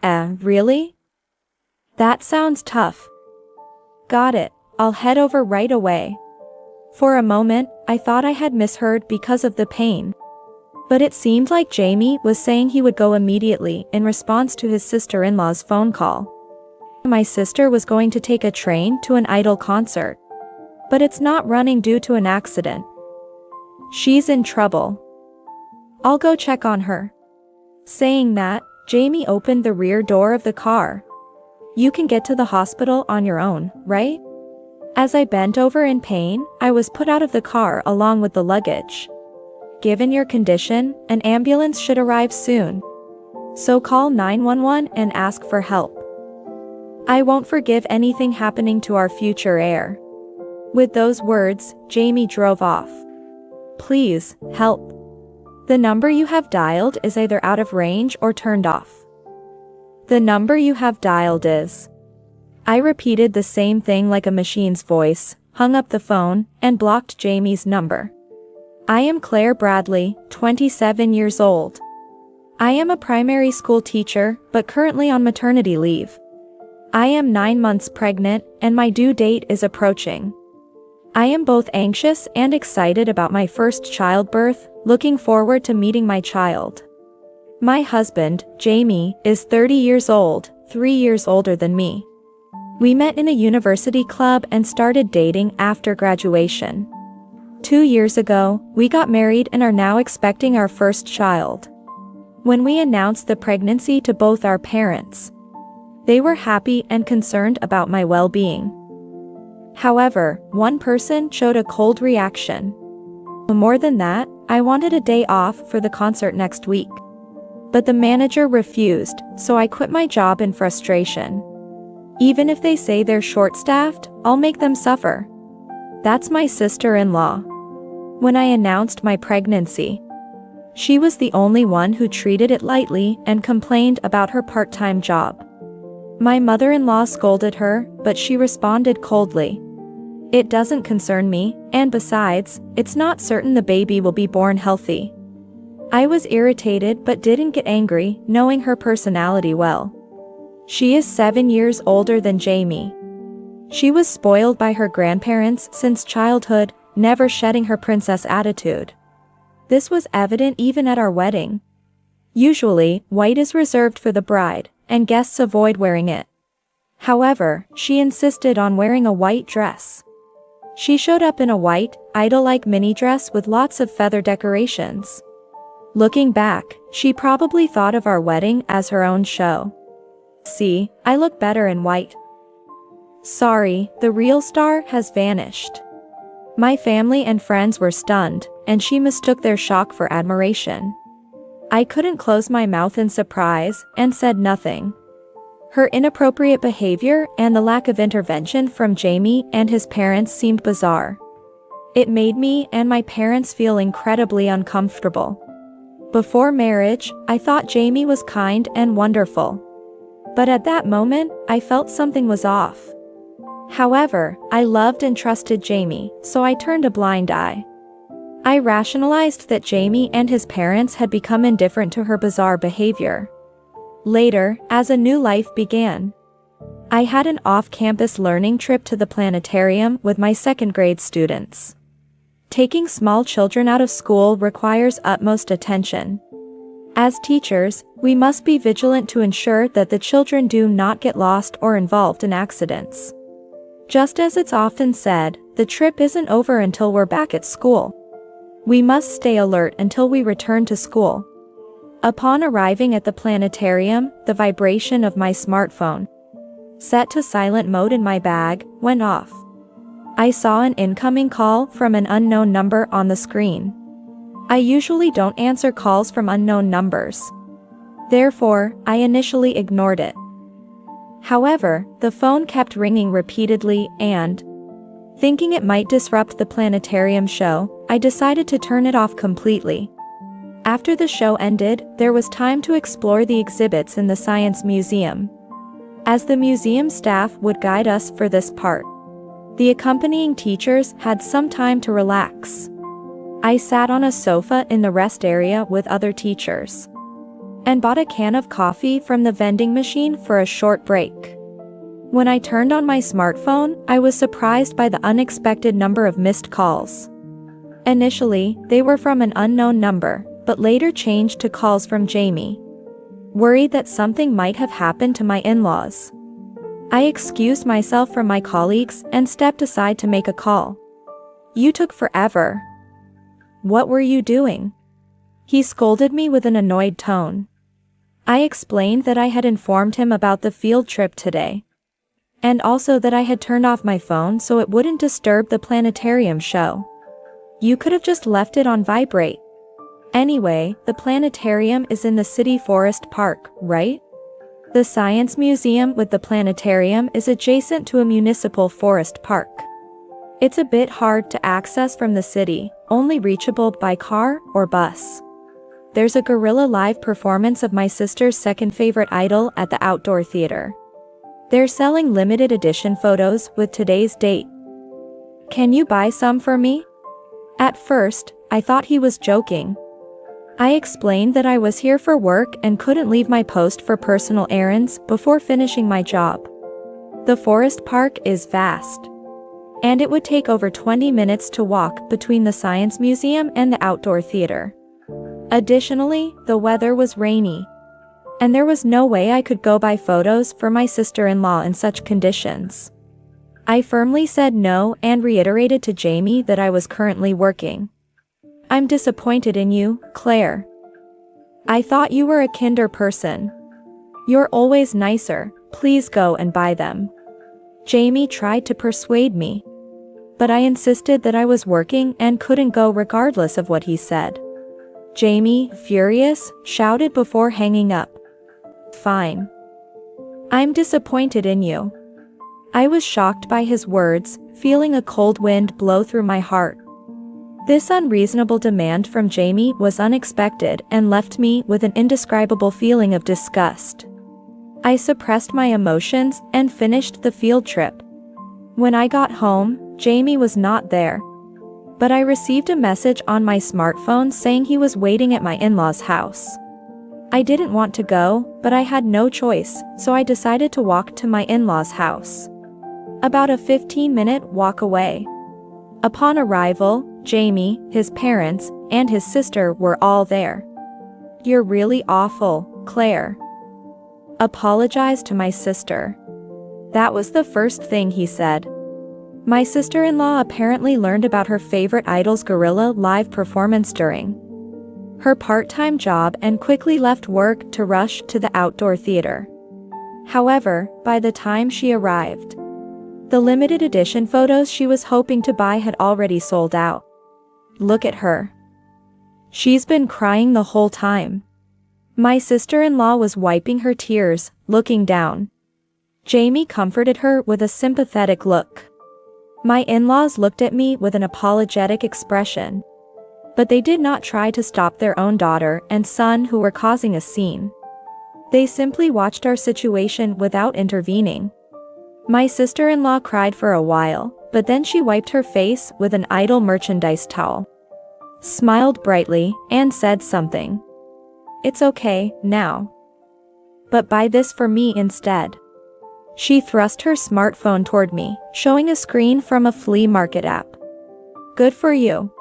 Really? That sounds tough. Got it, I'll head over right away. For a moment, I thought I had misheard because of the pain. But it seemed like Jamie was saying he would go immediately in response to his sister-in-law's phone call. My sister was going to take a train to an Idol concert. But it's not running due to an accident. She's in trouble. I'll go check on her. Saying that, Jamie opened the rear door of the car. You can get to the hospital on your own, right? As I bent over in pain, I was put out of the car along with the luggage. Given your condition, an ambulance should arrive soon. So call 911 and ask for help. I won't forgive anything happening to our future heir. With those words, Jamie drove off. Please, help. The number you have dialed is either out of range or turned off. The number you have dialed is. I repeated the same thing like a machine's voice, hung up the phone, and blocked Jamie's number. I am Claire Bradley, 27 years old. I am a primary school teacher, but currently on maternity leave. I am 9 months pregnant, and my due date is approaching. I am both anxious and excited about my first childbirth, looking forward to meeting my child. My husband, Jamie, is 30 years old, 3 years older than me. We met in a university club and started dating after graduation. 2 years ago, we got married and are now expecting our first child. When we announced the pregnancy to both our parents, they were happy and concerned about my well-being. However, one person showed a cold reaction. More than that, I wanted a day off for the concert next week. But the manager refused, so I quit my job in frustration. Even if they say they're short-staffed, I'll make them suffer. That's my sister-in-law. When I announced my pregnancy, she was the only one who treated it lightly and complained about her part-time job. My mother-in-law scolded her, but she responded coldly. It doesn't concern me, and besides, it's not certain the baby will be born healthy. I was irritated but didn't get angry, knowing her personality well. She is 7 years older than Jamie. She was spoiled by her grandparents since childhood, never shedding her princess attitude. This was evident even at our wedding. Usually, white is reserved for the bride, and guests avoid wearing it. However, she insisted on wearing a white dress. She showed up in a white, idol-like mini dress with lots of feather decorations. Looking back, she probably thought of our wedding as her own show. See, I look better in white. Sorry, the real star has vanished. My family and friends were stunned, and she mistook their shock for admiration. I couldn't close my mouth in surprise, and said nothing. Her inappropriate behavior and the lack of intervention from Jamie and his parents seemed bizarre. It made me and my parents feel incredibly uncomfortable. Before marriage, I thought Jamie was kind and wonderful. But at that moment, I felt something was off. However, I loved and trusted Jamie, so I turned a blind eye. I rationalized that Jamie and his parents had become indifferent to her bizarre behavior. Later, as a new life began, I had an off-campus learning trip to the planetarium with my second-grade students. Taking small children out of school requires utmost attention. As teachers, we must be vigilant to ensure that the children do not get lost or involved in accidents. Just as it's often said, the trip isn't over until we're back at school. We must stay alert until we return to school. Upon arriving at the planetarium, the vibration of my smartphone, set to silent mode in my bag, went off. I saw an incoming call from an unknown number on the screen. I usually don't answer calls from unknown numbers. Therefore, I initially ignored it. However, the phone kept ringing repeatedly and, thinking it might disrupt the planetarium show, I decided to turn it off completely. After the show ended, there was time to explore the exhibits in the Science Museum, as the museum staff would guide us for this part. The accompanying teachers had some time to relax. I sat on a sofa in the rest area with other teachers. and bought a can of coffee from the vending machine for a short break. When I turned on my smartphone, I was surprised by the unexpected number of missed calls. Initially, they were from an unknown number, but later changed to calls from Jamie. Worried that something might have happened to my in-laws, I excused myself from my colleagues and stepped aside to make a call. "You took forever. What were you doing?" He scolded me with an annoyed tone. I explained that I had informed him about the field trip today, and also that I had turned off my phone so it wouldn't disturb the planetarium show. "You could have just left it on vibrate. Anyway, the planetarium is in the city forest park, right? The science museum with the planetarium is adjacent to a municipal forest park. It's a bit hard to access from the city, only reachable by car or bus. There's a gorilla live performance of my sister's second favorite idol at the outdoor theater. They're selling limited edition photos with today's date. Can you buy some for me?" At first, I thought he was joking. I explained that I was here for work and couldn't leave my post for personal errands before finishing my job. The forest park is vast, and it would take over 20 minutes to walk between the science museum and the outdoor theater. Additionally, the weather was rainy, and there was no way I could go buy photos for my sister-in-law in such conditions. I firmly said no and reiterated to Jamie that I was currently working. "I'm disappointed in you, Claire. I thought you were a kinder person. You're always nicer, please go and buy them." Jamie tried to persuade me, but I insisted that I was working and couldn't go regardless of what he said. Jamie, furious, shouted before hanging up, "Fine. I'm disappointed in you." I was shocked by his words, feeling a cold wind blow through my heart. This unreasonable demand from Jamie was unexpected and left me with an indescribable feeling of disgust. I suppressed my emotions and finished the field trip. When I got home, Jamie was not there, but I received a message on my smartphone saying he was waiting at my in-laws' house. I didn't want to go, but I had no choice, so I decided to walk to my in-laws' house. About a 15-minute walk away. Upon arrival, Jamie, his parents, and his sister were all there. "You're really awful, Claire. Apologize to my sister." That was the first thing he said. My sister-in-law apparently learned about her favorite idol's gorilla live performance during her part-time job and quickly left work to rush to the outdoor theater. However, by the time she arrived, the limited edition photos she was hoping to buy had already sold out. Look at her. She's been crying the whole time. My sister-in-law was wiping her tears, looking down. Jamie comforted her with a sympathetic look. My in-laws looked at me with an apologetic expression, but they did not try to stop their own daughter and son who were causing a scene. They simply watched our situation without intervening. My sister-in-law cried for a while, but then she wiped her face with an idol merchandise towel, smiled brightly, and said something. "It's okay, now. But buy this for me instead." She thrust her smartphone toward me, showing a screen from a flea market app. "Good for you.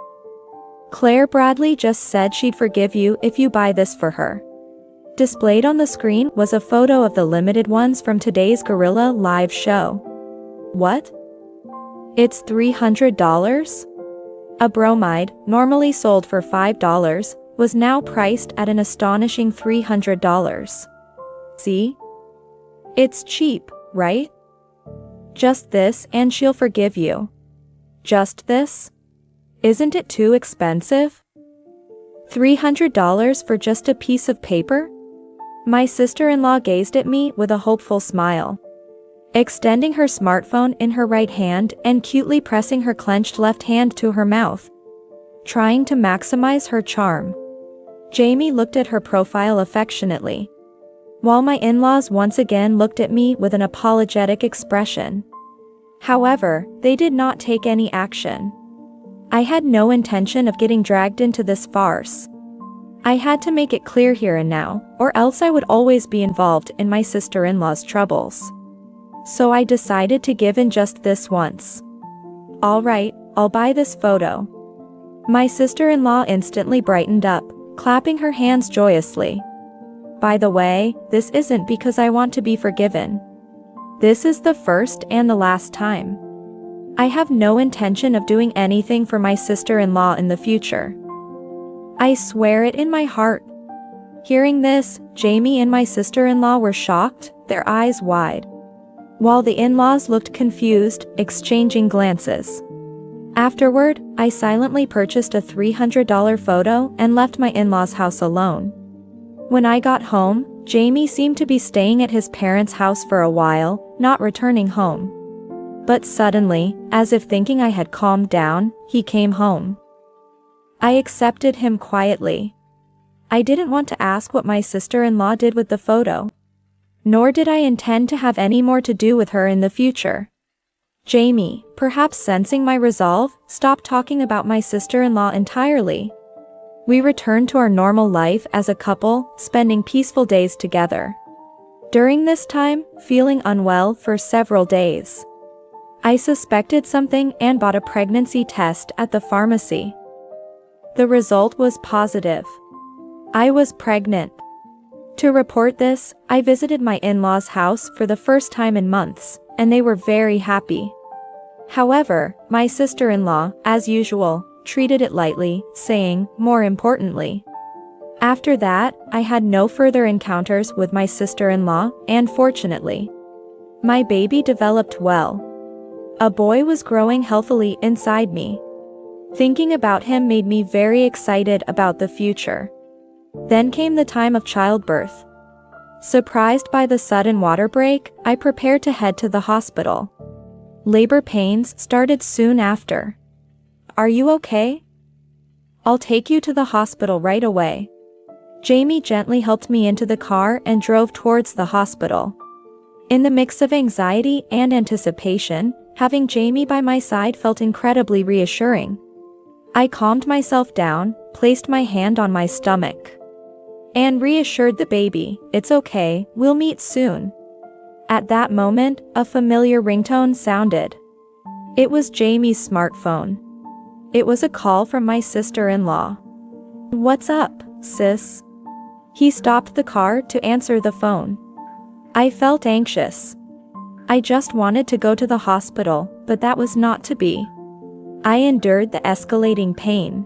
Claire Bradley just said she'd forgive you if you buy this for her." Displayed on the screen was a photo of the limited ones from today's Gorilla Live show. What? It's $300? A bromide, normally sold for $5, was now priced at an astonishing $300. See? It's cheap, right? Just this and she'll forgive you. Just this? Isn't it too expensive? $300 for just a piece of paper? My sister-in-law gazed at me with a hopeful smile, extending her smartphone in her right hand and cutely pressing her clenched left hand to her mouth, trying to maximize her charm. Jamie looked at her profile affectionately, while my in-laws once again looked at me with an apologetic expression. However, they did not take any action. I had no intention of getting dragged into this farce. I had to make it clear here and now, or else I would always be involved in my sister-in-law's troubles. So I decided to give in just this once. All right, I'll buy this photo. My sister-in-law instantly brightened up, clapping her hands joyously. By the way, this isn't because I want to be forgiven. This is the first and the last time. I have no intention of doing anything for my sister-in-law in the future. I swear it in my heart. Hearing this, Jamie and my sister-in-law were shocked, their eyes wide, while the in-laws looked confused, exchanging glances. Afterward, I silently purchased a $300 photo and left my in-laws' house alone. When I got home, Jamie seemed to be staying at his parents' house for a while, not returning home. But suddenly, as if thinking I had calmed down, he came home. I accepted him quietly. I didn't want to ask what my sister-in-law did with the photo. Nor did I intend to have any more to do with her in the future. Jamie, perhaps sensing my resolve, stopped talking about my sister-in-law entirely. We returned to our normal life as a couple, spending peaceful days together. During this time, feeling unwell for several days, I suspected something and bought a pregnancy test at the pharmacy. The result was positive. I was pregnant. To report this, I visited my in-laws' house for the first time in months, and they were very happy. However, my sister-in-law, as usual, treated it lightly, saying, more importantly. After that, I had no further encounters with my sister-in-law, and fortunately, my baby developed well. A boy was growing healthily inside me. Thinking about him made me very excited about the future. Then came the time of childbirth. Surprised by the sudden water break, I prepared to head to the hospital. Labor pains started soon after. Are you okay? I'll take you to the hospital right away. Jamie gently helped me into the car and drove towards the hospital. In the mix of anxiety and anticipation, having Jamie by my side felt incredibly reassuring. I calmed myself down, placed my hand on my stomach, and reassured the baby, it's okay, we'll meet soon. At that moment, a familiar ringtone sounded. It was Jamie's smartphone. It was a call from my sister-in-law. What's up, sis? He stopped the car to answer the phone. I felt anxious. I just wanted to go to the hospital, but that was not to be. I endured the escalating pain.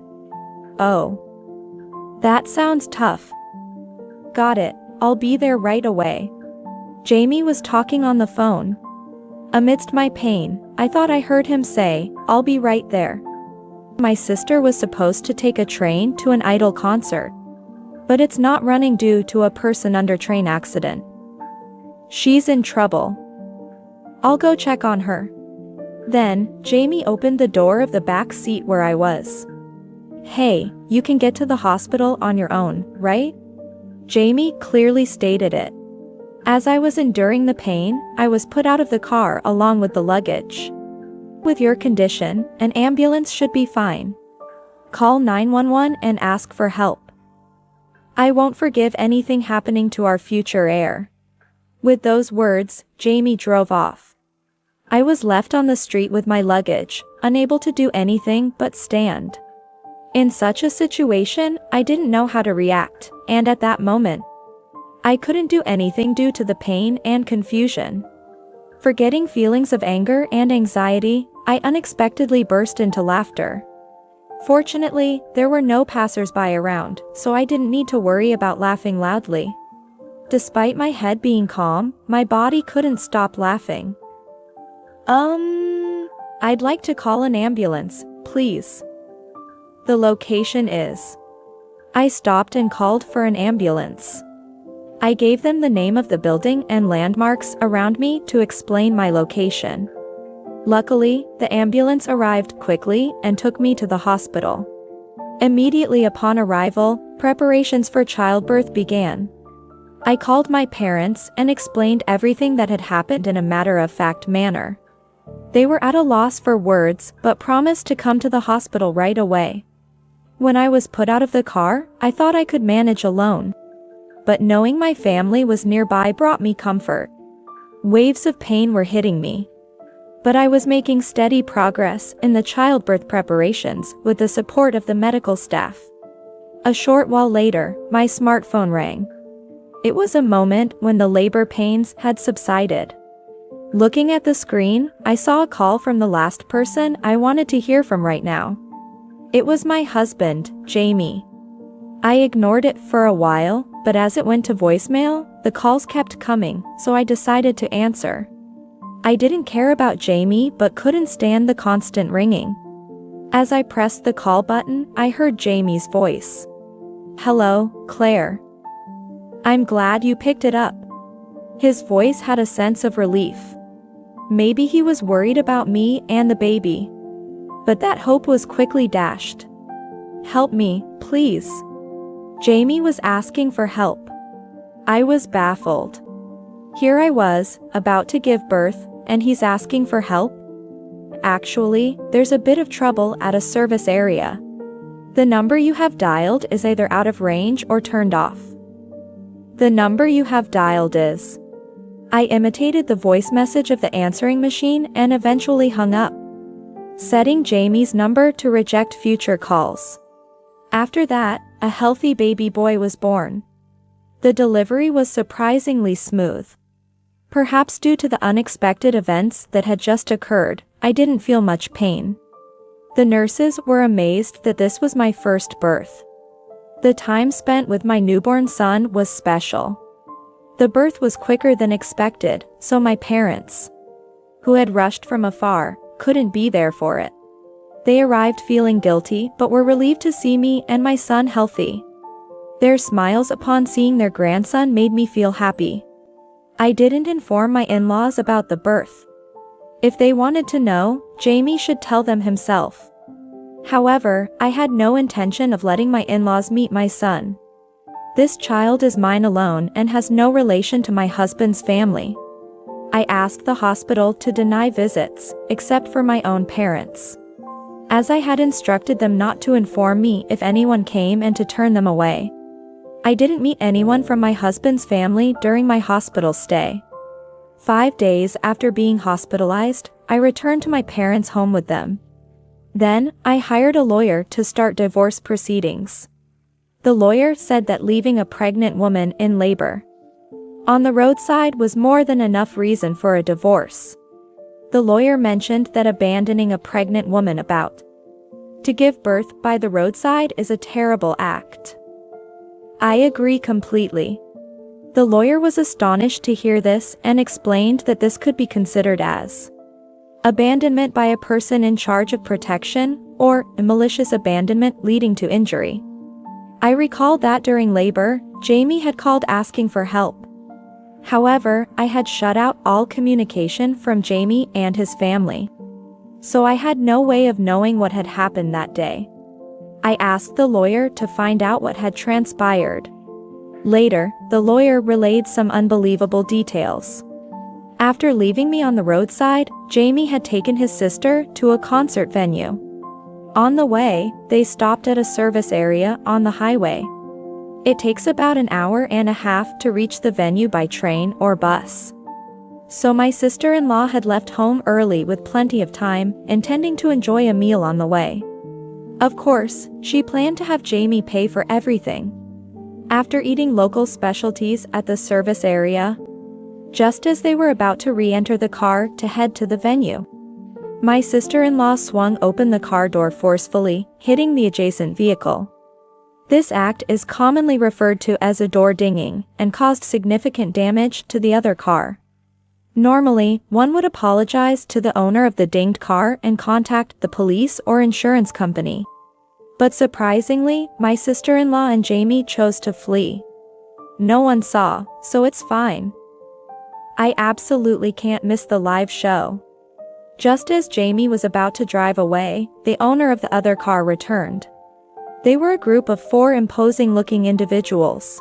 Oh. That sounds tough. Got it, I'll be there right away. Jamie was talking on the phone. Amidst my pain, I thought I heard him say, I'll be right there. My sister was supposed to take a train to an Idol concert. But it's not running due to a person under train accident. She's in trouble. I'll go check on her. Then, Jamie opened the door of the back seat where I was. Hey, you can get to the hospital on your own, right? Jamie clearly stated it. As I was enduring the pain, I was put out of the car along with the luggage. With your condition, an ambulance should be fine. Call 911 and ask for help. I won't forgive anything happening to our future heir. With those words, Jamie drove off. I was left on the street with my luggage, unable to do anything but stand. In such a situation, I didn't know how to react, and at that moment, I couldn't do anything due to the pain and confusion. Forgetting feelings of anger and anxiety, I unexpectedly burst into laughter. Fortunately, there were no passers-by around, so I didn't need to worry about laughing loudly. Despite my head being calm, my body couldn't stop laughing. I'd like to call an ambulance, please. The location is. I stopped and called for an ambulance. I gave them the name of the building and landmarks around me to explain my location. Luckily, the ambulance arrived quickly and took me to the hospital. Immediately upon arrival, preparations for childbirth began. I called my parents and explained everything that had happened in a matter-of-fact manner. They were at a loss for words but promised to come to the hospital right away. When I was put out of the car, I thought I could manage alone. But knowing my family was nearby brought me comfort. Waves of pain were hitting me. But I was making steady progress in the childbirth preparations with the support of the medical staff. A short while later, my smartphone rang. It was a moment when the labor pains had subsided. Looking at the screen, I saw a call from the last person I wanted to hear from right now. It was my husband, Jamie. I ignored it for a while, but as it went to voicemail, the calls kept coming, so I decided to answer. I didn't care about Jamie but couldn't stand the constant ringing. As I pressed the call button, I heard Jamie's voice. "Hello, Claire. I'm glad you picked it up." His voice had a sense of relief. Maybe he was worried about me and the baby. But that hope was quickly dashed. "Help me, please." Jamie was asking for help. I was baffled. Here I was, about to give birth, and he's asking for help? Actually, there's a bit of trouble at a service area. The number you have dialed is either out of range or turned off. The number you have dialed is. I imitated the voice message of the answering machine and eventually hung up, setting Jamie's number to reject future calls. After that, a healthy baby boy was born. The delivery was surprisingly smooth. Perhaps due to the unexpected events that had just occurred, I didn't feel much pain. The nurses were amazed that this was my first birth. The time spent with my newborn son was special. The birth was quicker than expected, so my parents, who had rushed from afar, couldn't be there for it. They arrived feeling guilty but were relieved to see me and my son healthy. Their smiles upon seeing their grandson made me feel happy. I didn't inform my in-laws about the birth. If they wanted to know, Jamie should tell them himself. However, I had no intention of letting my in-laws meet my son. This child is mine alone and has no relation to my husband's family. I asked the hospital to deny visits, except for my own parents, as I had instructed them not to inform me if anyone came and to turn them away. I didn't meet anyone from my husband's family during my hospital stay. 5 days after being hospitalized, I returned to my parents' home with them. Then, I hired a lawyer to start divorce proceedings. The lawyer said that leaving a pregnant woman in labor on the roadside was more than enough reason for a divorce. The lawyer mentioned that abandoning a pregnant woman about to give birth by the roadside is a terrible act. I agree completely. The lawyer was astonished to hear this and explained that this could be considered as abandonment by a person in charge of protection, or malicious abandonment leading to injury. I recalled that during labor, Jamie had called asking for help. However, I had shut out all communication from Jamie and his family. So I had no way of knowing what had happened that day. I asked the lawyer to find out what had transpired. Later, the lawyer relayed some unbelievable details. After leaving me on the roadside, Jamie had taken his sister to a concert venue. On the way, they stopped at a service area on the highway. It takes about an hour and a half to reach the venue by train or bus. So my sister-in-law had left home early with plenty of time, intending to enjoy a meal on the way. Of course, she planned to have Jamie pay for everything. After eating local specialties at the service area, just as they were about to re-enter the car to head to the venue, my sister-in-law swung open the car door forcefully, hitting the adjacent vehicle. This act is commonly referred to as a door dinging, and caused significant damage to the other car. Normally, one would apologize to the owner of the dinged car and contact the police or insurance company. But surprisingly, my sister-in-law and Jamie chose to flee. No one saw, so it's fine. I absolutely can't miss the live show. Just as Jamie was about to drive away, the owner of the other car returned. They were a group of 4 imposing-looking individuals.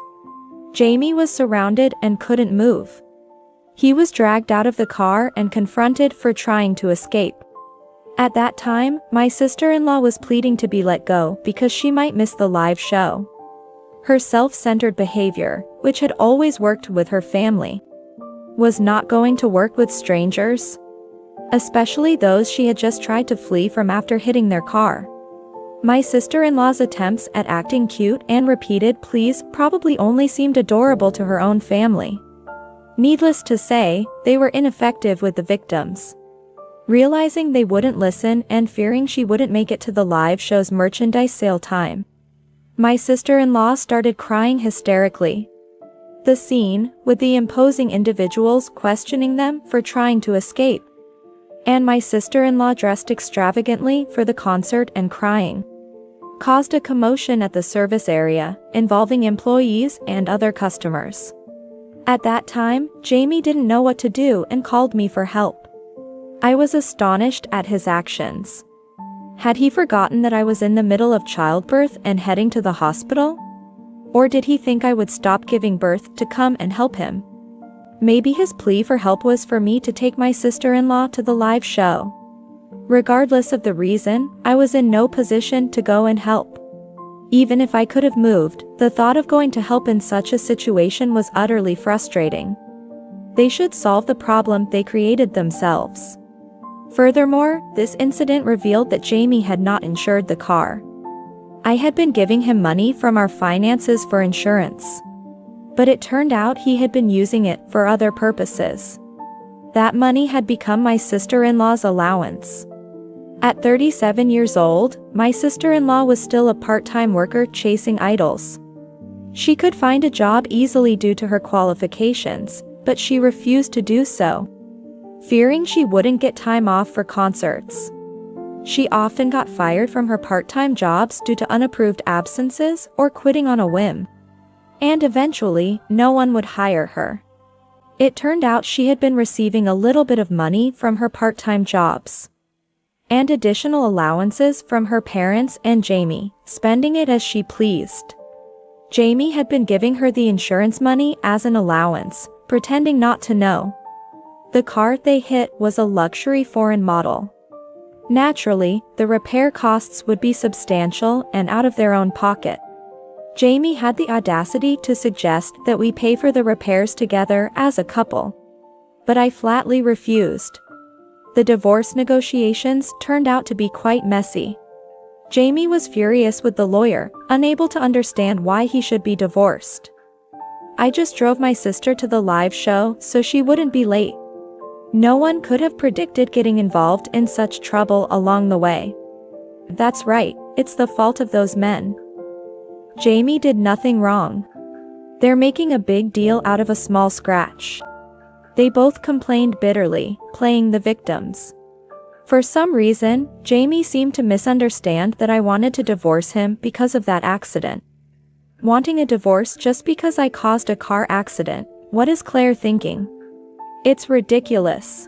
Jamie was surrounded and couldn't move. He was dragged out of the car and confronted for trying to escape. At that time, my sister-in-law was pleading to be let go because she might miss the live show. Her self-centered behavior, which had always worked with her family, was not going to work with strangers, especially those she had just tried to flee from after hitting their car. My sister-in-law's attempts at acting cute and repeated pleas probably only seemed adorable to her own family. Needless to say, they were ineffective with the victims. Realizing they wouldn't listen and fearing she wouldn't make it to the live show's merchandise sale time, my sister-in-law started crying hysterically. The scene, with the imposing individuals questioning them for trying to escape, and my sister-in-law dressed extravagantly for the concert and crying, caused a commotion at the service area, involving employees and other customers. At that time, Jamie didn't know what to do and called me for help. I was astonished at his actions. Had he forgotten that I was in the middle of childbirth and heading to the hospital? Or did he think I would stop giving birth to come and help him? Maybe his plea for help was for me to take my sister-in-law to the live show. Regardless of the reason, I was in no position to go and help. Even if I could have moved, the thought of going to help in such a situation was utterly frustrating. They should solve the problem they created themselves. Furthermore, this incident revealed that Jamie had not insured the car. I had been giving him money from our finances for insurance, but it turned out he had been using it for other purposes. That money had become my sister-in-law's allowance. At 37 years old, my sister-in-law was still a part-time worker chasing idols. She could find a job easily due to her qualifications, but she refused to do so, fearing she wouldn't get time off for concerts. She often got fired from her part-time jobs due to unapproved absences or quitting on a whim. And eventually, no one would hire her. It turned out she had been receiving a little bit of money from her part-time jobs and additional allowances from her parents and Jamie, spending it as she pleased. Jamie had been giving her the insurance money as an allowance, pretending not to know. The car they hit was a luxury foreign model. Naturally, the repair costs would be substantial and out of their own pocket. Jamie had the audacity to suggest that we pay for the repairs together as a couple, but I flatly refused. The divorce negotiations turned out to be quite messy. Jamie was furious with the lawyer, unable to understand why he should be divorced. I just drove my sister to the live show so she wouldn't be late. No one could have predicted getting involved in such trouble along the way. That's right, it's the fault of those men. Jamie did nothing wrong. They're making a big deal out of a small scratch. They both complained bitterly, playing the victims. For some reason, Jamie seemed to misunderstand that I wanted to divorce him because of that accident. Wanting a divorce just because I caused a car accident, what is Claire thinking? It's ridiculous.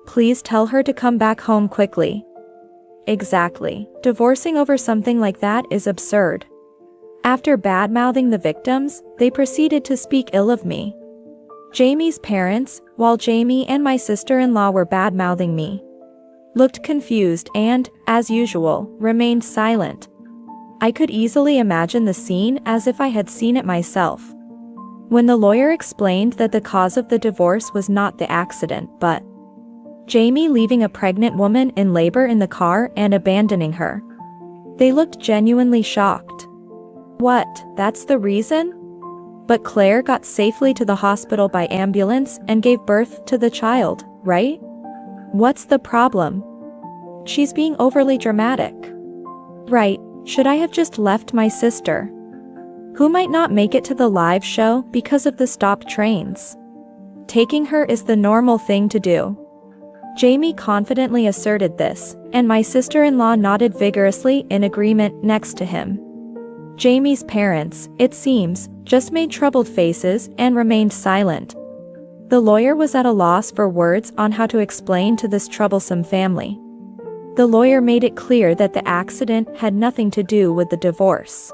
Please tell her to come back home quickly. Exactly. Divorcing over something like that is absurd. After bad-mouthing the victims, they proceeded to speak ill of me. Jamie's parents, while Jamie and my sister-in-law were bad-mouthing me, looked confused and, as usual, remained silent. I could easily imagine the scene as if I had seen it myself. When the lawyer explained that the cause of the divorce was not the accident but Jamie leaving a pregnant woman in labor in the car and abandoning her, they looked genuinely shocked. What, that's the reason? But Claire got safely to the hospital by ambulance and gave birth to the child, right? What's the problem? She's being overly dramatic. Right, should I have just left my sister, who might not make it to the live show because of the stopped trains? Taking her is the normal thing to do. Jamie confidently asserted this, and my sister-in-law nodded vigorously in agreement next to him. Jamie's parents, it seems, just made troubled faces and remained silent. The lawyer was at a loss for words on how to explain to this troublesome family. The lawyer made it clear that the accident had nothing to do with the divorce,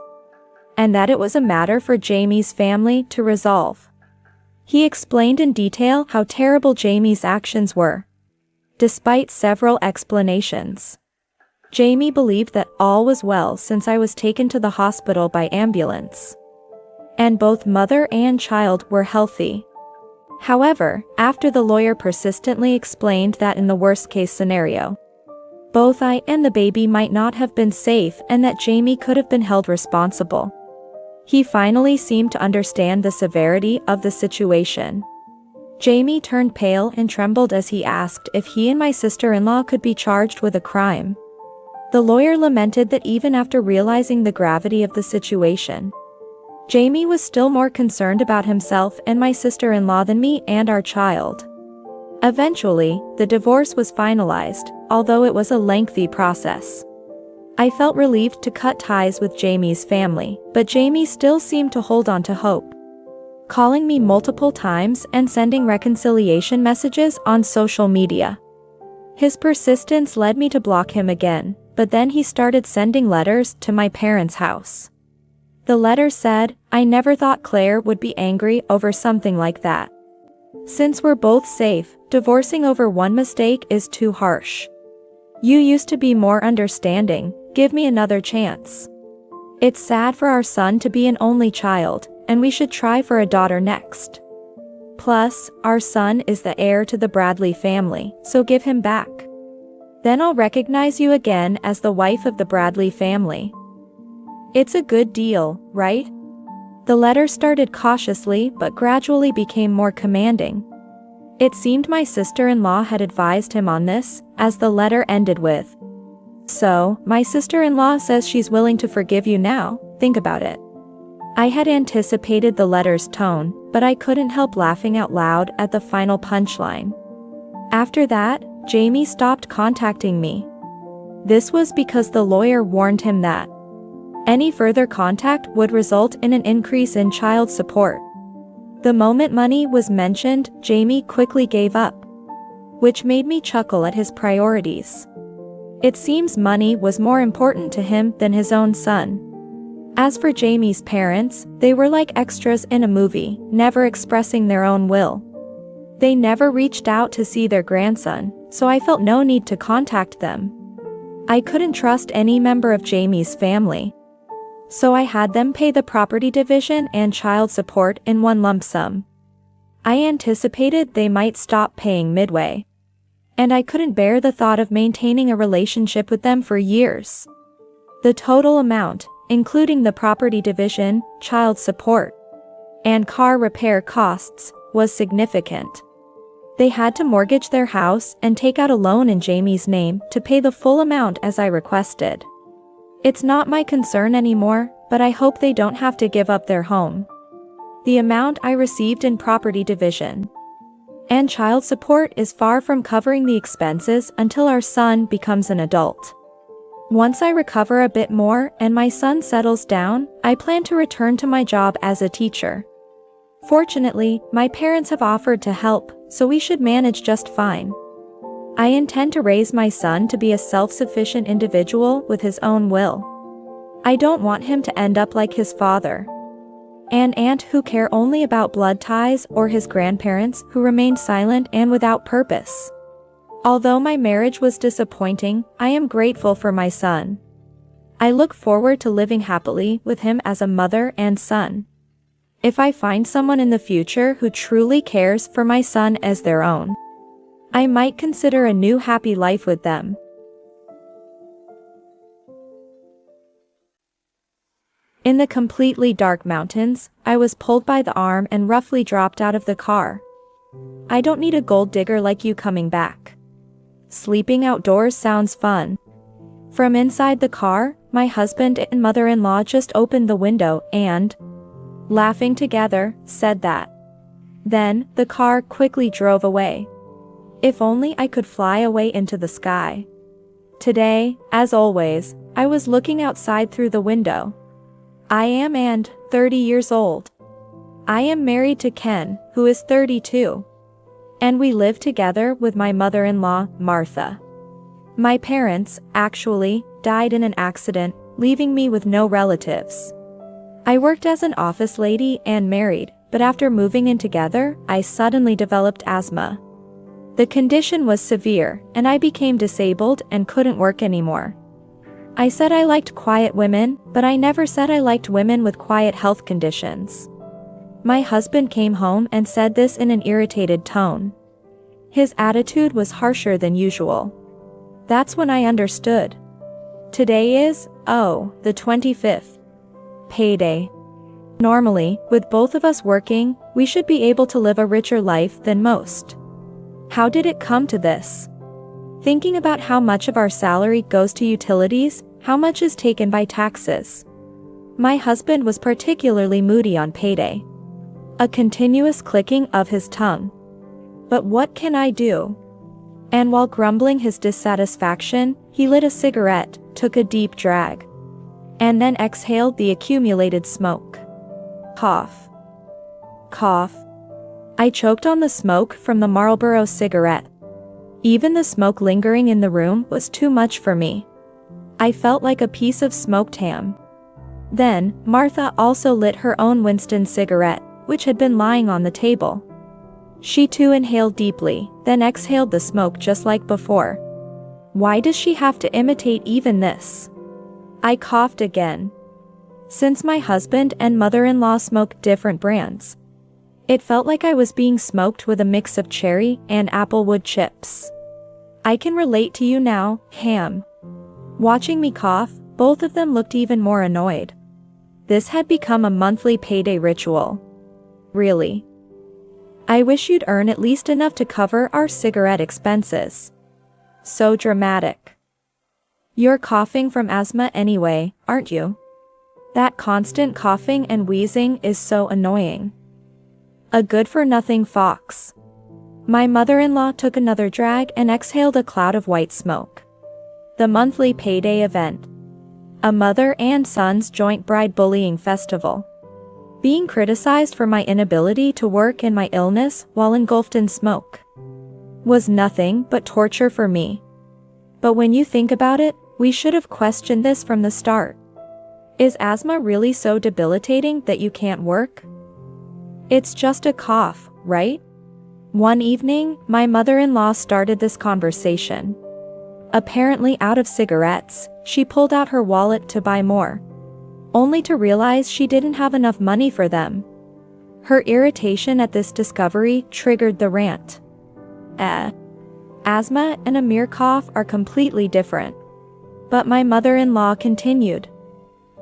and that it was a matter for Jamie's family to resolve. He explained in detail how terrible Jamie's actions were. despite several explanations. Jamie believed that all was well since I was taken to the hospital by ambulance. And both mother and child were healthy. However, after the lawyer persistently explained that in the worst-case scenario, both I and the baby might not have been safe and that Jamie could have been held responsible, he finally seemed to understand the severity of the situation. Jamie turned pale and trembled as he asked if he and my sister-in-law could be charged with a crime. The lawyer lamented that even after realizing the gravity of the situation, Jamie was still more concerned about himself and my sister-in-law than me and our child. Eventually, the divorce was finalized, although it was a lengthy process. I felt relieved to cut ties with Jamie's family, but Jamie still seemed to hold on to hope, calling me multiple times and sending reconciliation messages on social media. His persistence led me to block him again, but then he started sending letters to my parents' house. The letter said, "I never thought Claire would be angry over something like that. Since we're both safe, divorcing over one mistake is too harsh. You used to be more understanding, give me another chance. It's sad for our son to be an only child, and we should try for a daughter next. Plus, our son is the heir to the Bradley family, so give him back. Then I'll recognize you again as the wife of the Bradley family. It's a good deal, right?" The letter started cautiously but gradually became more commanding. It seemed my sister-in-law had advised him on this, as the letter ended with, "So, my sister-in-law says she's willing to forgive you now, think about it." I had anticipated the letter's tone, but I couldn't help laughing out loud at the final punchline. After that, Jamie stopped contacting me. This was because the lawyer warned him that any further contact would result in an increase in child support. The moment money was mentioned, Jamie quickly gave up, which made me chuckle at his priorities. It seems money was more important to him than his own son. As for Jamie's parents, they were like extras in a movie, never expressing their own will. They never reached out to see their grandson, so I felt no need to contact them. I couldn't trust any member of Jamie's family, so I had them pay the property division and child support in one lump sum. I anticipated they might stop paying midway, and I couldn't bear the thought of maintaining a relationship with them for years. The total amount, including the property division, child support, and car repair costs, was significant. They had to mortgage their house and take out a loan in Jamie's name to pay the full amount as I requested. It's not my concern anymore, but I hope they don't have to give up their home. The amount I received in property division and child support is far from covering the expenses until our son becomes an adult. Once I recover a bit more and my son settles down, I plan to return to my job as a teacher. Fortunately, my parents have offered to help, so we should manage just fine. I intend to raise my son to be a self-sufficient individual with his own will. I don't want him to end up like his father, an aunt who care only about blood ties, or his grandparents who remained silent and without purpose. Although my marriage was disappointing, I am grateful for my son. I look forward to living happily with him as a mother and son. If I find someone in the future who truly cares for my son as their own, I might consider a new happy life with them. In the completely dark mountains, I was pulled by the arm and roughly dropped out of the car. "I don't need a gold digger like you coming back. Sleeping outdoors sounds fun." From inside the car, my husband and mother-in-law just opened the window and, laughing together, said that. Then, the car quickly drove away. If only I could fly away into the sky. Today, as always, I was looking outside through the window. I am 30 years old. I am married to Ken, who is 32. And we live together with my mother-in-law, Martha. My parents, actually, died in an accident, leaving me with no relatives. I worked as an office lady and married, but after moving in together, I suddenly developed asthma. The condition was severe, and I became disabled and couldn't work anymore. I said I liked quiet women, but I never said I liked women with quiet health conditions. My husband came home and said this in an irritated tone. His attitude was harsher than usual. That's when I understood. Today is, the 25th. Payday. Normally, with both of us working, we should be able to live a richer life than most. How did it come to this? Thinking about how much of our salary goes to utilities, how much is taken by taxes. My husband was particularly moody on payday. A continuous clicking of his tongue. But what can I do? And while grumbling his dissatisfaction, he lit a cigarette, took a deep drag, and then exhaled the accumulated smoke. Cough. Cough. I choked on the smoke from the Marlboro cigarette. Even the smoke lingering in the room was too much for me. I felt like a piece of smoked ham. Then, Martha also lit her own Winston cigarette, which had been lying on the table. She too inhaled deeply, then exhaled the smoke just like before. Why does she have to imitate even this? I coughed again. Since my husband and mother-in-law smoke different brands, it felt like I was being smoked with a mix of cherry and applewood chips. I can relate to you now, Ham. Watching me cough, both of them looked even more annoyed. This had become a monthly payday ritual. Really. I wish you'd earn at least enough to cover our cigarette expenses. So dramatic. You're coughing from asthma anyway, aren't you? That constant coughing and wheezing is so annoying. A good-for-nothing fox. My mother-in-law took another drag and exhaled a cloud of white smoke. The monthly payday event. A mother and son's joint bride bullying festival. Being criticized for my inability to work and my illness while engulfed in smoke was nothing but torture for me. But when you think about it, we should have questioned this from the start. Is asthma really so debilitating that you can't work? It's just a cough, right? One evening, my mother-in-law started this conversation. Apparently out of cigarettes, she pulled out her wallet to buy more, only to realize she didn't have enough money for them. Her irritation at this discovery triggered the rant. Asthma and a mere cough are completely different. But my mother-in-law continued.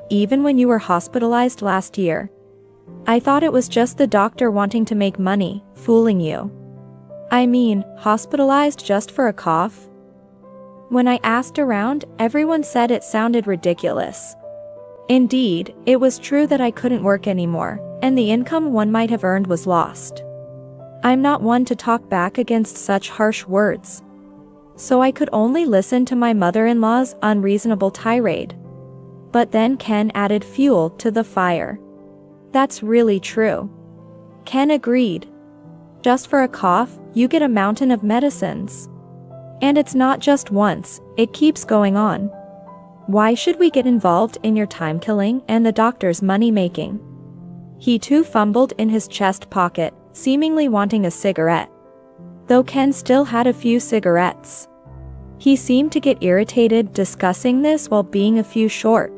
Even when you were hospitalized last year, I thought it was just the doctor wanting to make money, fooling you. I mean, hospitalized just for a cough? When I asked around, everyone said it sounded ridiculous. Indeed, it was true that I couldn't work anymore, and the income one might have earned was lost. I'm not one to talk back against such harsh words. So I could only listen to my mother-in-law's unreasonable tirade. But then Ken added fuel to the fire. That's really true. Ken agreed. Just for a cough, you get a mountain of medicines. And it's not just once, it keeps going on. Why should we get involved in your time killing and the doctor's money making? He too fumbled in his chest pocket, seemingly wanting a cigarette. Though Ken still had a few cigarettes. He seemed to get irritated discussing this while being a few short.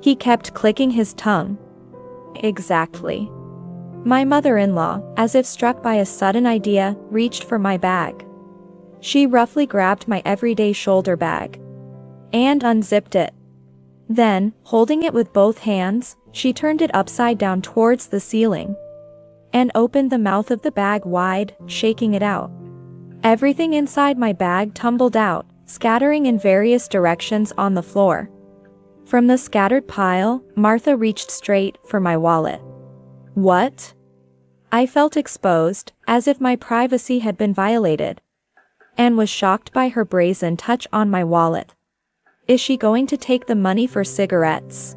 He kept clicking his tongue. Exactly. My mother-in-law, as if struck by a sudden idea, reached for my bag. She roughly grabbed my everyday shoulder bag and unzipped it. Then, holding it with both hands, she turned it upside down towards the ceiling and opened the mouth of the bag wide, shaking it out. Everything inside my bag tumbled out, scattering in various directions on the floor. From the scattered pile, Martha reached straight for my wallet. What? I felt exposed, as if my privacy had been violated, and was shocked by her brazen touch on my wallet. Is she going to take the money for cigarettes?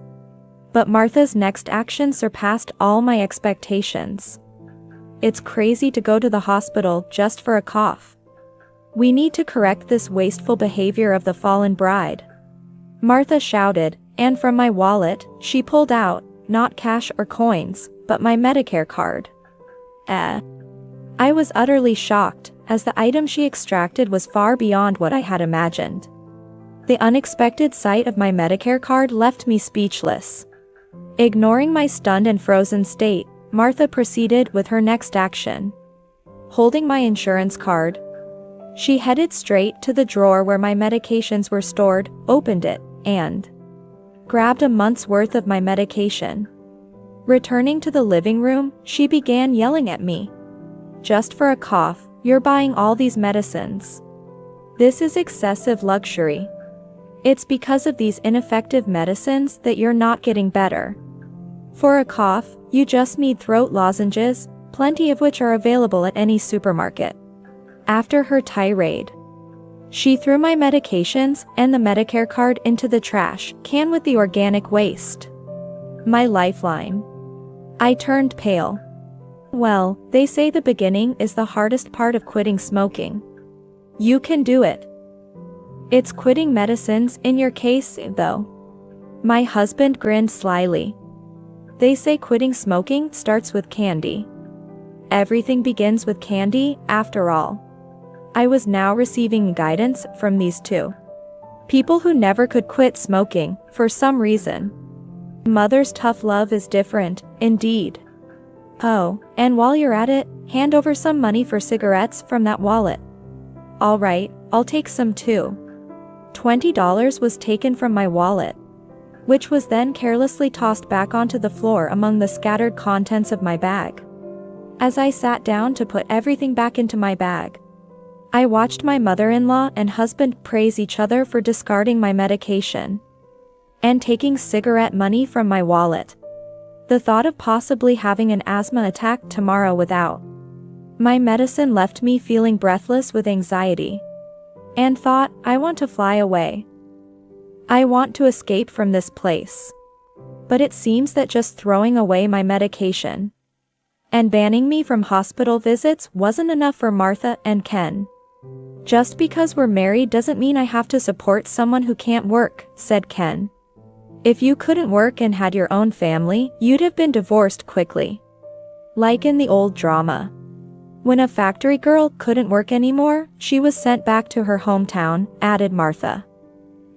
But Martha's next action surpassed all my expectations. It's crazy to go to the hospital just for a cough. We need to correct this wasteful behavior of the fallen bride. Martha shouted, and from my wallet, she pulled out, not cash or coins, but my Medicare card. I was utterly shocked, as the item she extracted was far beyond what I had imagined. The unexpected sight of my Medicare card left me speechless. Ignoring my stunned and frozen state, Martha proceeded with her next action. Holding my insurance card, she headed straight to the drawer where my medications were stored, opened it, and grabbed a month's worth of my medication. Returning to the living room, she began yelling at me. "Just for a cough, you're buying all these medicines. This is excessive luxury. It's because of these ineffective medicines that you're not getting better. For a cough, you just need throat lozenges, plenty of which are available at any supermarket." After her tirade, she threw my medications and the Medicare card into the trash can with the organic waste. My lifeline. I turned pale. Well, they say the beginning is the hardest part of quitting smoking. You can do it. It's quitting medicines in your case, though. My husband grinned slyly. They say quitting smoking starts with candy. Everything begins with candy, after all. I was now receiving guidance from these two people who never could quit smoking, for some reason. Mother's tough love is different, indeed. Oh, and while you're at it, hand over some money for cigarettes from that wallet. All right, I'll take some too. $20 was taken from my wallet, which was then carelessly tossed back onto the floor among the scattered contents of my bag. As I sat down to put everything back into my bag, I watched my mother-in-law and husband praise each other for discarding my medication and taking cigarette money from my wallet. The thought of possibly having an asthma attack tomorrow without my medicine left me feeling breathless with anxiety, and thought, I want to fly away. I want to escape from this place. But it seems that just throwing away my medication and banning me from hospital visits wasn't enough for Martha and Ken. "Just because we're married doesn't mean I have to support someone who can't work," said Ken. "If you couldn't work and had your own family, you'd have been divorced quickly. Like in the old drama. When a factory girl couldn't work anymore, she was sent back to her hometown," added Martha.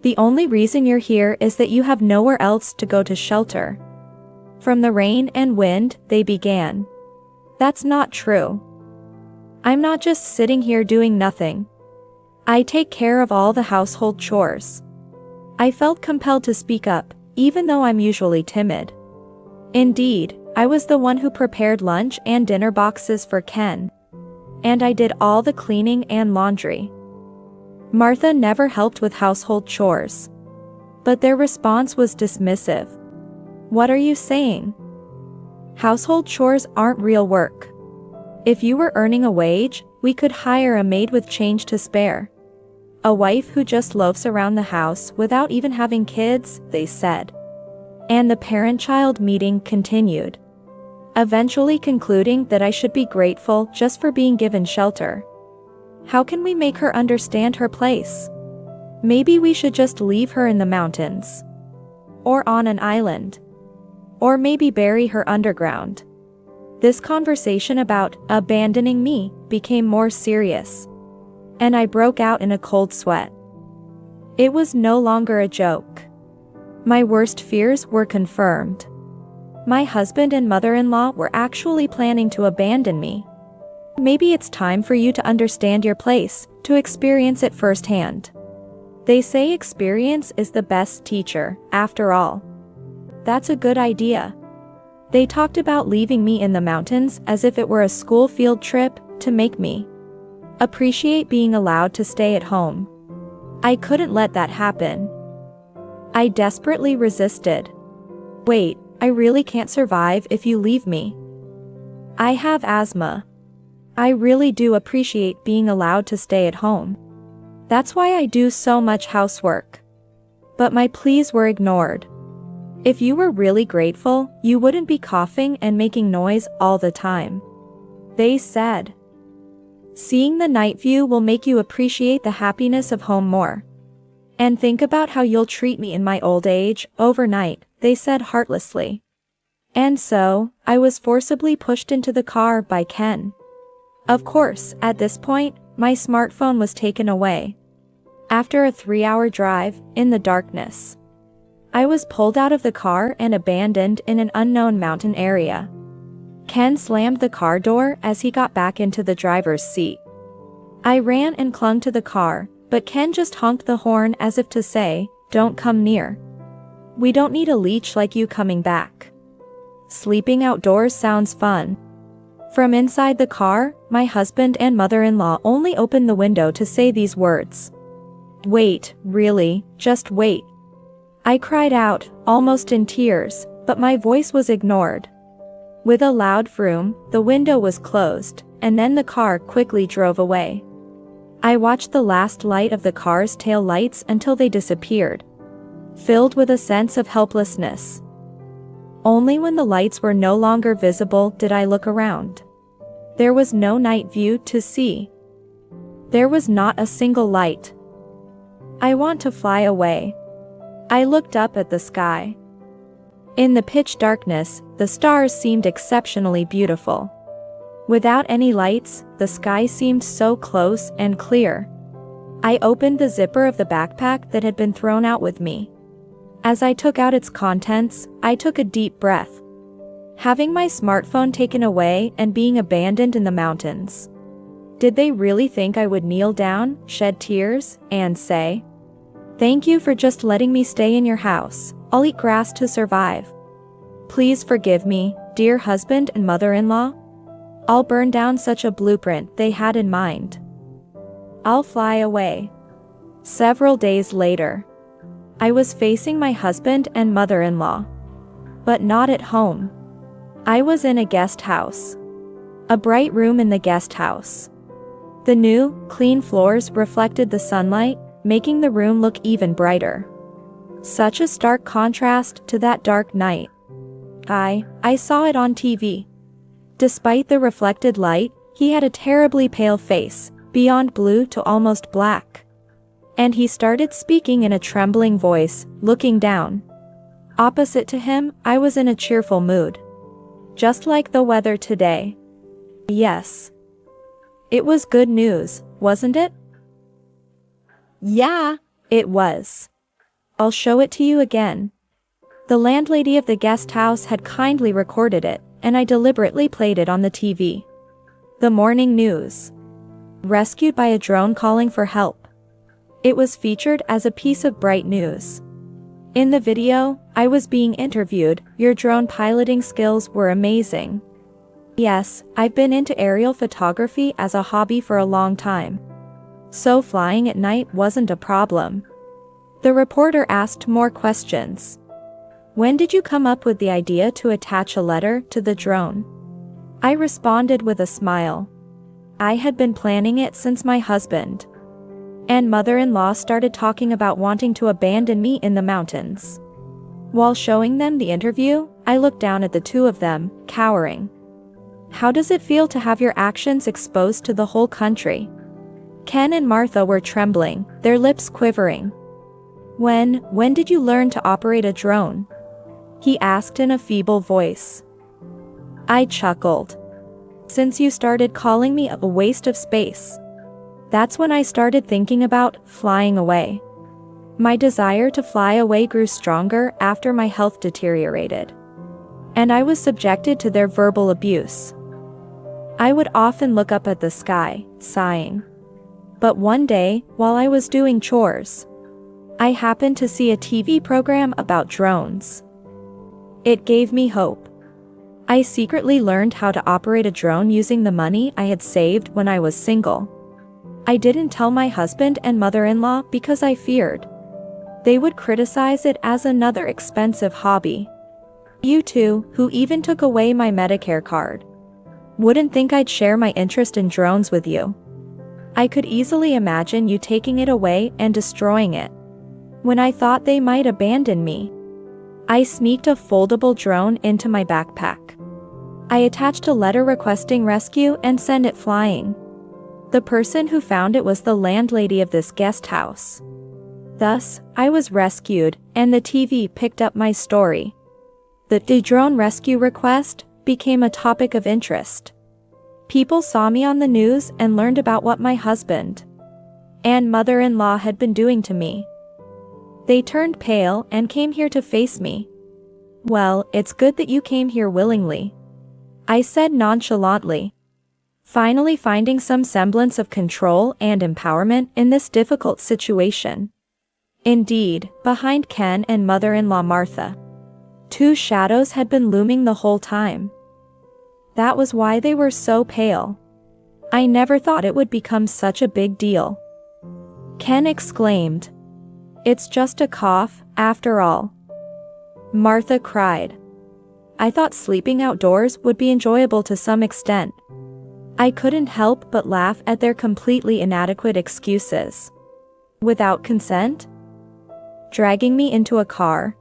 "The only reason you're here is that you have nowhere else to go to shelter from the rain and wind," they began. "That's not true. I'm not just sitting here doing nothing. I take care of all the household chores." I felt compelled to speak up, even though I'm usually timid. Indeed, I was the one who prepared lunch and dinner boxes for Ken, and I did all the cleaning and laundry. Martha never helped with household chores, but their response was dismissive. "What are you saying? Household chores aren't real work. If you were earning a wage, we could hire a maid with change to spare. A wife who just loafs around the house without even having kids," they said. And the parent-child meeting continued, eventually concluding that I should be grateful just for being given shelter. How can we make her understand her place? Maybe we should just leave her in the mountains. Or on an island. Or maybe bury her underground. This conversation about abandoning me became more serious, and I broke out in a cold sweat. It was no longer a joke. My worst fears were confirmed. My husband and mother-in-law were actually planning to abandon me. Maybe it's time for you to understand your place, to experience it firsthand. They say experience is the best teacher, after all. That's a good idea. They talked about leaving me in the mountains as if it were a school field trip, to make me appreciate being allowed to stay at home. I couldn't let that happen. I desperately resisted. "Wait, I really can't survive if you leave me. I have asthma. I really do appreciate being allowed to stay at home. That's why I do so much housework." But my pleas were ignored. "If you were really grateful, you wouldn't be coughing and making noise all the time," they said. "Seeing the night view will make you appreciate the happiness of home more. And think about how you'll treat me in my old age, overnight," they said heartlessly. And so, I was forcibly pushed into the car by Ken. Of course, at this point, my smartphone was taken away. After a 3-hour drive, in the darkness, I was pulled out of the car and abandoned in an unknown mountain area. Ken slammed the car door as he got back into the driver's seat. I ran and clung to the car, but Ken just honked the horn as if to say, "Don't come near. We don't need a leech like you coming back." Sleeping outdoors sounds fun. From inside the car, my husband and mother-in-law only opened the window to say these words. "Wait, really, just wait." I cried out, almost in tears, but my voice was ignored. With a loud vroom, the window was closed, and then the car quickly drove away. I watched the last light of the car's tail lights until they disappeared, filled with a sense of helplessness. Only when the lights were no longer visible did I look around. There was no night view to see. There was not a single light. I want to fly away. I looked up at the sky. In the pitch darkness, the stars seemed exceptionally beautiful. Without any lights, the sky seemed so close and clear. I opened the zipper of the backpack that had been thrown out with me. As I took out its contents, I took a deep breath. Having my smartphone taken away and being abandoned in the mountains. Did they really think I would kneel down, shed tears, and say, "Thank you for just letting me stay in your house. I'll eat grass to survive. Please forgive me, dear husband and mother-in-law. I'll burn down such a blueprint they had in mind. I'll fly away." Several days later, I was facing my husband and mother-in-law. But not at home. I was in a guest house. A bright room in the guest house. The new, clean floors reflected the sunlight, making the room look even brighter. Such a stark contrast to that dark night. I saw it on TV. Despite the reflected light, he had a terribly pale face, beyond blue to almost black. And he started speaking in a trembling voice, looking down. Opposite to him, I was in a cheerful mood. Just like the weather today. Yes. It was good news, wasn't it? Yeah, it was. I'll show it to you again. The landlady of the guest house had kindly recorded it, and I deliberately played it on the TV. The morning news. Rescued by a drone calling for help. It was featured as a piece of bright news. In the video, I was being interviewed. "Your drone piloting skills were amazing." Yes, I've been into aerial photography as a hobby for a long time. So flying at night wasn't a problem. The reporter asked more questions. "When did you come up with the idea to attach a letter to the drone?" I responded with a smile. I had been planning it since my husband and mother-in-law started talking about wanting to abandon me in the mountains. While showing them the interview, I looked down at the two of them, cowering. How does it feel to have your actions exposed to the whole country? Ken and Martha were trembling, their lips quivering. When did you learn to operate a drone?" he asked in a feeble voice. I chuckled. "Since you started calling me a waste of space. That's when I started thinking about flying away. My desire to fly away grew stronger after my health deteriorated. And I was subjected to their verbal abuse. I would often look up at the sky, sighing. But one day, while I was doing chores, I happened to see a TV program about drones. It gave me hope. I secretly learned how to operate a drone using the money I had saved when I was single. I didn't tell my husband and mother-in-law because I feared they would criticize it as another expensive hobby. You two, who even took away my Medicare card, wouldn't think I'd share my interest in drones with you. I could easily imagine you taking it away and destroying it. When I thought they might abandon me, I sneaked a foldable drone into my backpack. I attached a letter requesting rescue and sent it flying. The person who found it was the landlady of this guest house. Thus, I was rescued, and the TV picked up my story. The drone rescue request became a topic of interest. People saw me on the news and learned about what my husband and mother-in-law had been doing to me. They turned pale and came here to face me. "Well, it's good that you came here willingly," I said nonchalantly, finally finding some semblance of control and empowerment in this difficult situation. Indeed, behind Ken and mother-in-law Martha, two shadows had been looming the whole time. That was why they were so pale. I never thought it would become such a big deal. Ken exclaimed. "It's just a cough, after all." Martha cried. I thought sleeping outdoors would be enjoyable to some extent. I couldn't help but laugh at their completely inadequate excuses. Without consent? Dragging me into a car?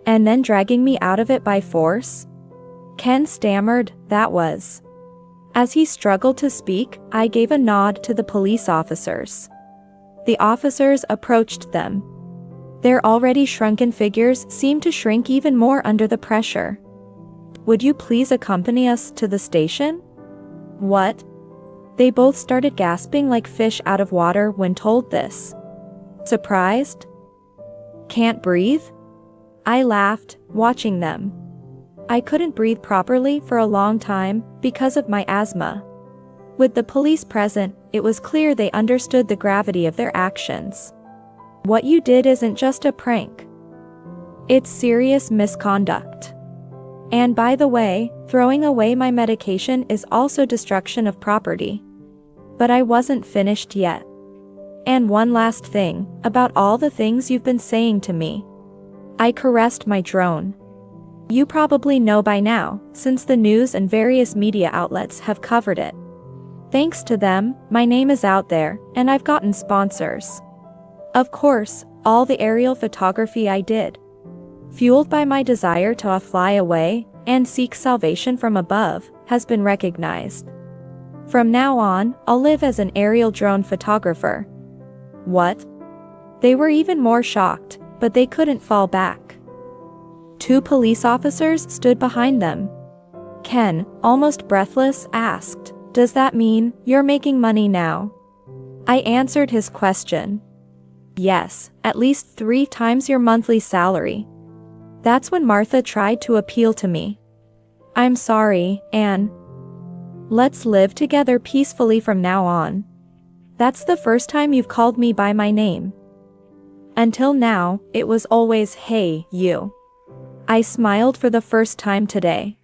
And then dragging me out of it by force? Ken stammered, that was. As he struggled to speak, I gave a nod to the police officers. The officers approached them. Their already shrunken figures seemed to shrink even more under the pressure. "Would you please accompany us to the station?" "What?" They both started gasping like fish out of water when told this. Surprised? Can't breathe? I laughed, watching them. I couldn't breathe properly for a long time because of my asthma. With the police present, it was clear they understood the gravity of their actions. What you did isn't just a prank. It's serious misconduct. And by the way, throwing away my medication is also destruction of property. But I wasn't finished yet. And one last thing, about all the things you've been saying to me. I caressed my drone. You probably know by now, since the news and various media outlets have covered it. Thanks to them, my name is out there, and I've gotten sponsors. Of course, all the aerial photography I did, fueled by my desire to fly away and seek salvation from above, has been recognized. From now on, I'll live as an aerial drone photographer. What? They were even more shocked, but they couldn't fall back. Two police officers stood behind them. Ken, almost breathless, asked, "Does that mean you're making money now?" I answered his question. "Yes, at least 3 times your monthly salary." That's when Martha tried to appeal to me. "I'm sorry, Anne. Let's live together peacefully from now on. That's the first time you've called me by my name. Until now, it was always, hey, you." I smiled for the first time today.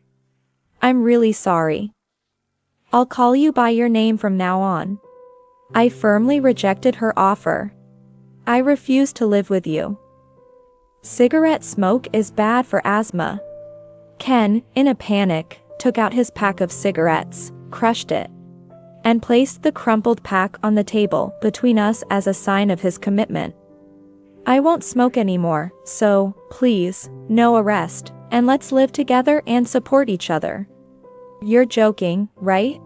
"I'm really sorry. I'll call you by your name from now on." I firmly rejected her offer. I refuse to live with you. Cigarette smoke is bad for asthma. Ken, in a panic, took out his pack of cigarettes, crushed it, and placed the crumpled pack on the table between us as a sign of his commitment. "I won't smoke anymore, so, please, no arrest, and let's live together and support each other." "You're joking, right?"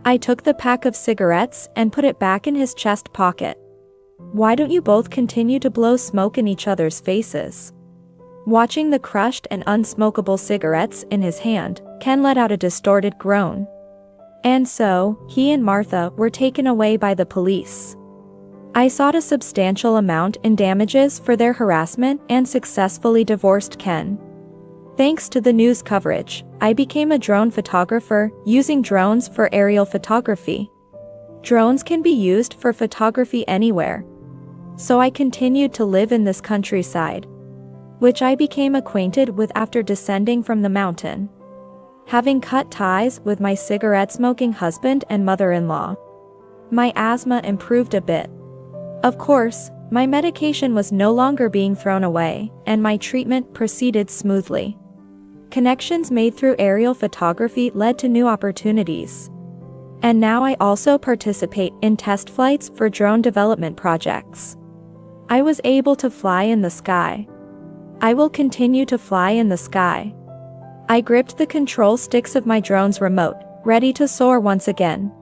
I took the pack of cigarettes and put it back in his chest pocket. "Why don't you both continue to blow smoke in each other's faces?" Watching the crushed and unsmokable cigarettes in his hand, Ken let out a distorted groan. And so, he and Martha were taken away by the police. I sought a substantial amount in damages for their harassment and successfully divorced Ken. Thanks to the news coverage, I became a drone photographer, using drones for aerial photography. Drones can be used for photography anywhere. So I continued to live in this countryside, which I became acquainted with after descending from the mountain. Having cut ties with my cigarette-smoking husband and mother-in-law, my asthma improved a bit. Of course, my medication was no longer being thrown away, and my treatment proceeded smoothly. Connections made through aerial photography led to new opportunities. And now I also participate in test flights for drone development projects. I was able to fly in the sky. I will continue to fly in the sky. I gripped the control sticks of my drone's remote, ready to soar once again.